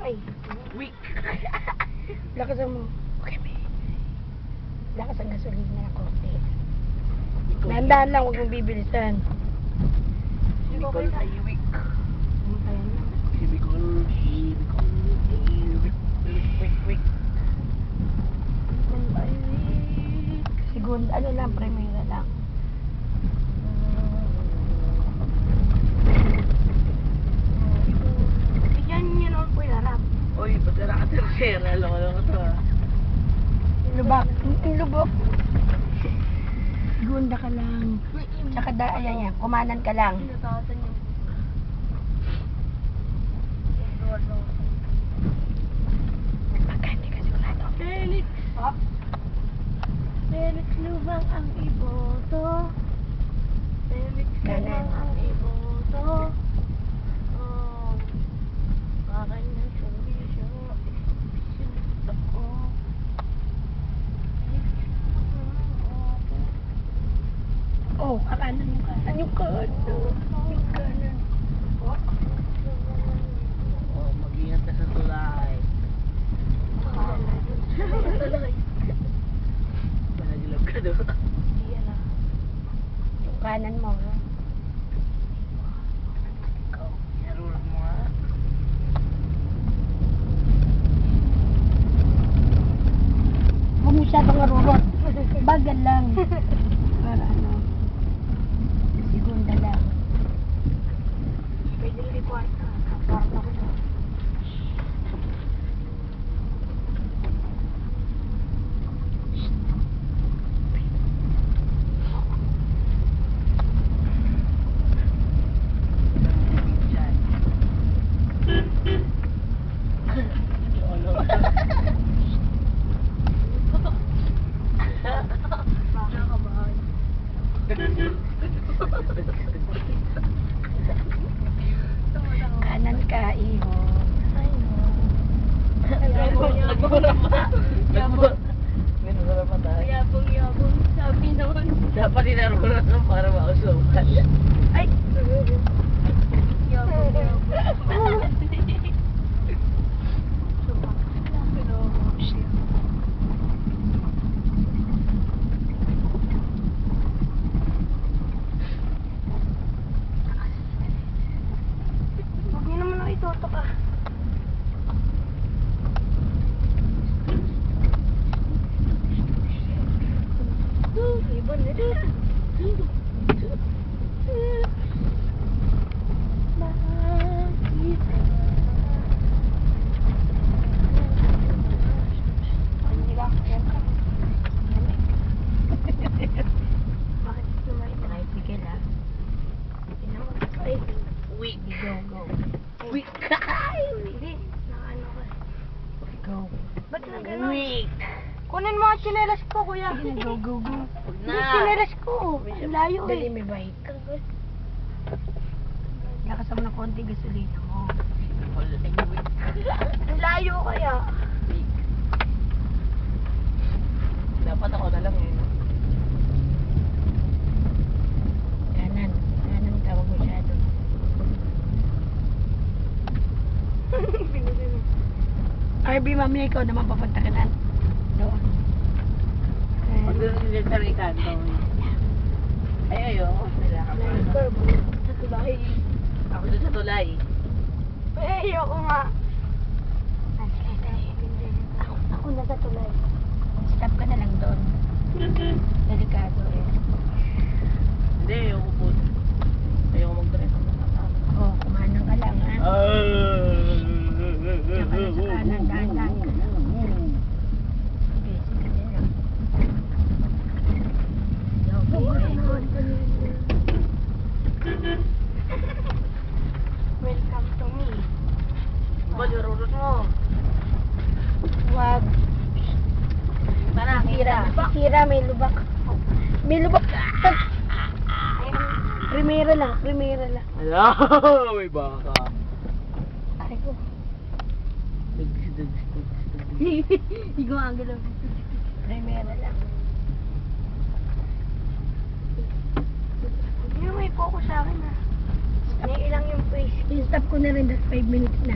Ay, Weak. lakasan mo. Okay, may. Lakas ang gasolina na konti. Nandahan lang, huwag mong bibilisan. Chemical ay weak. Ayan lang. Chemical. Weak. Segundo, ano lang, primera lang. Bigyan niyo naman po yung harap. Uy, ba't na naka-tercera? Loko to ah. Lubak. Lubak. Segunda ka lang. Tsaka ayan yan, kumanan ka lang. Pagka hindi ka sigurado. Felix. Oh. Felix Lubang ang iboto. Felix Lubang ang iboto. Oh, bakit na siya ako? Oh, kakanan yung kanan. Yung kanan. Yung kanan. Oh. Oh, mag-ingat ka sa tulay. Malagilab ka doon. Yan ah. Yung kanan mo. Ha? Ikaw, yarurot mo nga. Huwag mo masyadong marurot. Bagal lang. Para ano. Segunda lang. Pwede rin kwarta. Kwarta ko na. Kanan ka, iho. Nagmura pa tayo. Yabong, sabi naman. Dapat inarunan para mausukan. Ay! Yabong. Huwag niyo naman ako itutok ah. Ibon na rin. Hindi ka ayan ka. Bakit lumay tricycle ah? Ay, Weak. go, go. Weak. Hindi, nakaano ka. Go. Ba't na gano'n? Weak. Kunin mo ang tsinelas ko, kuya. Sige, go, go, go. Huwag Hindi, na. tsinelas ko. Ang layo eh. Dali, may bike. Lakasan mo ng konti gasolina mo. Weak. Ang layo kaya. Weak. Dapat ako na lang eh. no? Kanan. Kanan ka, huwag masyado. RB, mamaya ikaw naman papunta ka na. Doon. Pag doon sila sa ikanto. Ay, ayoko. Sila ka pa. Sa tulay. Ako doon sa tulay. Eh, ayoko nga. Ako na sa tulay. Stop ka na lang doon. Delikado eh. Hindi, ayoko po. Ayoko mag-drive. Oh, kumanang ka lang ha. Diyan ka na sa kanan, dahan-dahan ka lang. Okay, sige lang. Okay, good. Welcome to me. Ba, narurot mo. Wag. Tara, Sira. Sira, may lubak. May lubak. Ayan. Primera lang, primera lang. Hello, may baka. Ay ko. Dugs. Hindi ko ang galaw. Primera lang. Hindi mo may focus sa akin ah. Naiilang yung face. I-stop ko na rin, that's 5 minutes na.